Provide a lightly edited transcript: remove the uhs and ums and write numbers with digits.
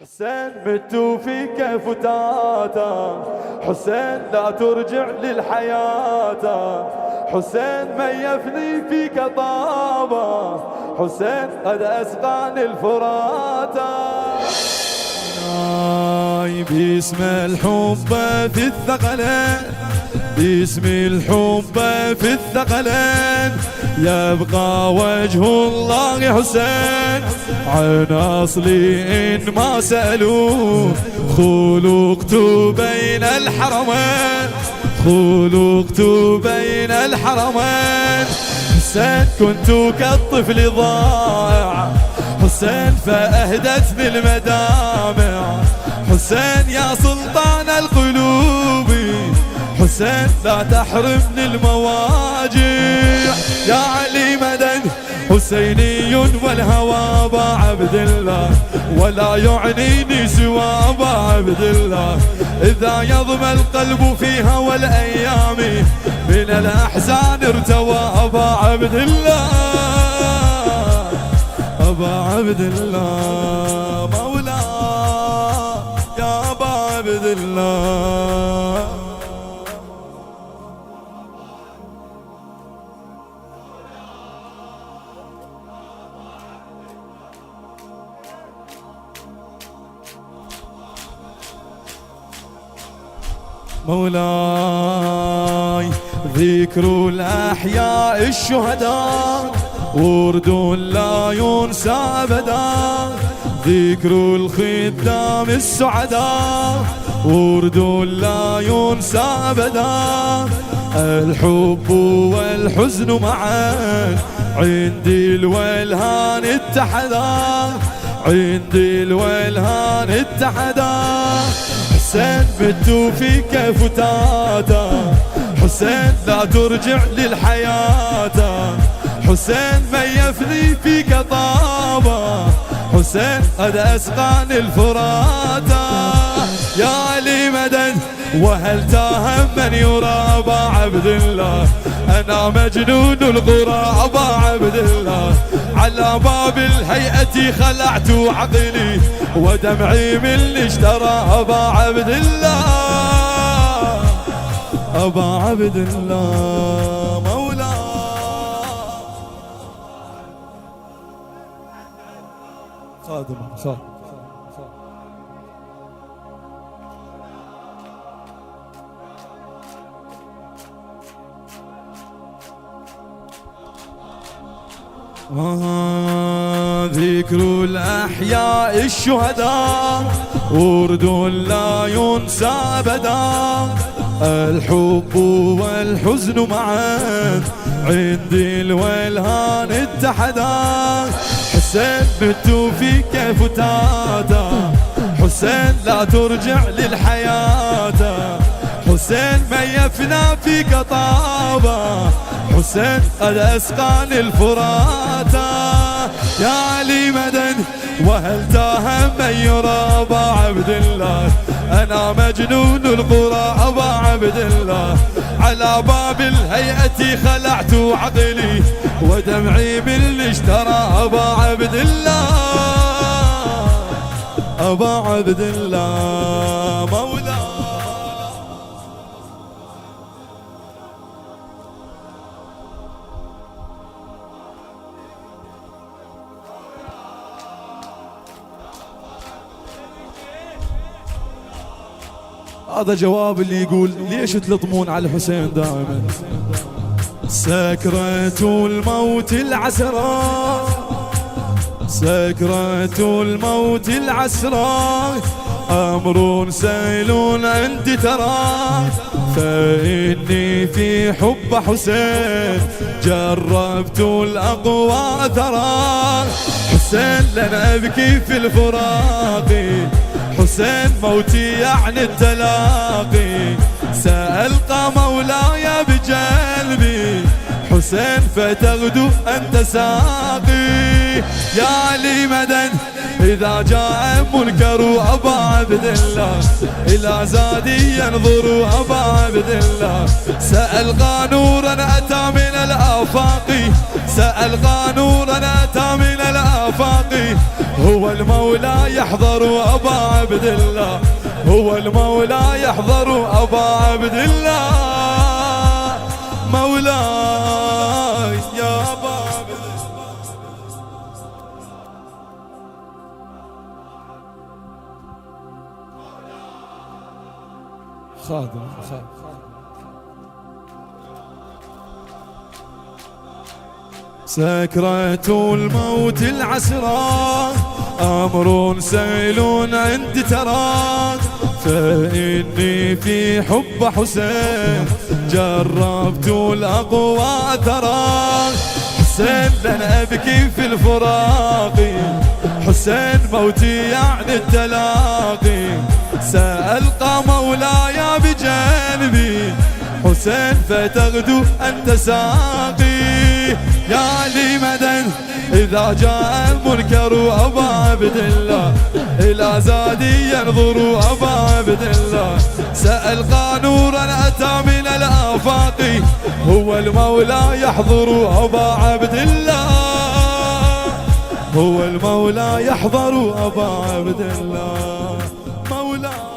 حسين متوا فيك فتاتا، حسين لا ترجع للحياة، حسين من يفني فيك طابة، حسين قد أسقاني الفراتا. باسم الحب في الثقلين، باسم الحب في الثقلين، يبقى وجه الله حسين عن أصلي إن ما سألوه. خلقت بين الحرمين، خلقت بين الحرمين، حسين كنت كالطفل ضائع، حسين فأهدتني المدامع، حسين يا سلطان القلوب، حسين لا تحرمني المواجع. يا علي مدد حسيني والهوى ابا عبد الله، ولا يعنيني سوى ابا عبد الله. اذا يضم القلب في هوى الايام، من الاحزان ارتوى ابا عبد الله، ابا عبد الله مولاه يا ابا عبد الله. مولاي ذكر الأحياء الشهداء ورد لا ينسى أبدا، ذكر الخدام السعداء ورد لا ينسى أبدا. الحب والحزن معا عندي الولهان اتحدا، عندي الولهان اتحدا. حسين متوا فيك فتاتا، حسين لا ترجع للحياة، حسين من يفني فيك طابة، حسين قد أسقاني الفراتا. يا علي مدد وهل تاهم من يرى أبا عبد الله، أنا مجنون القرى أبا عبد الله. على باب الهيئة خلعت عقلي ودمعي من اللي اشترى أبا عبد الله، أبا عبد الله مولاه. خادم خادم ذكر الأحياء الشهداء ورد لا ينسى أبدا، الحب والحزن معا عندي الولهان اتحدا. حسين متوا فيك فتاتا، حسين لا ترجع للحياة، حسين من يفنى فيك طابة، حسين قد أسقاني الفراتا. يا علي مدد وهل تاهم من يرى أبا عبد الله، أنا مجنون القرى أبا عبد الله. على باب الهيئة خلعت عقلي ودمعي باللي اشترى أبا عبد الله، أبا عبد الله مولاه. هذا جواب اللي يقول ليش تلطمون على الحسين دائما. سكرة الموت العسرة، سكرة الموت العسرة، أمر سيل عندي ترى، فإني في حب حسين جربت الأقوى ترى. حسين لن أبكي في الفراق، حسين موتي يعني التلاقي، سألقى مولاي بجلبي، حسين فتغدو أنت ساقي. يا علي مدد إذا جاء منكر أبا عبد الله، إلى زادي ينظر أبا عبد الله. سألقى نورا أتى من الآفاق، سألقى نورا أتى من الآفاق، هو المولى يحضر أبا عبد الله، هو المولى يحضر أبا عبد الله، مولاي يا أبا عبد الله. خادم سكرة الموت العسرى أمر سيل عند تراك، فإني في حب حسين جربت الأقوى تراك. حسين لن أبكي في الفراق، حسين موتي يعني التلاقي، سألقى مولاي بجانبي حسين فتغدو أنت ساقي. يا لي مدن إذا جاء المنكر أبا عبد الله، إلى زادي ينظر أبا عبد الله، سألقى نورا أتى من الآفاق، هو المولى يحضر أبا عبد الله، هو المولى يحضر أبا عبد الله، مولاي.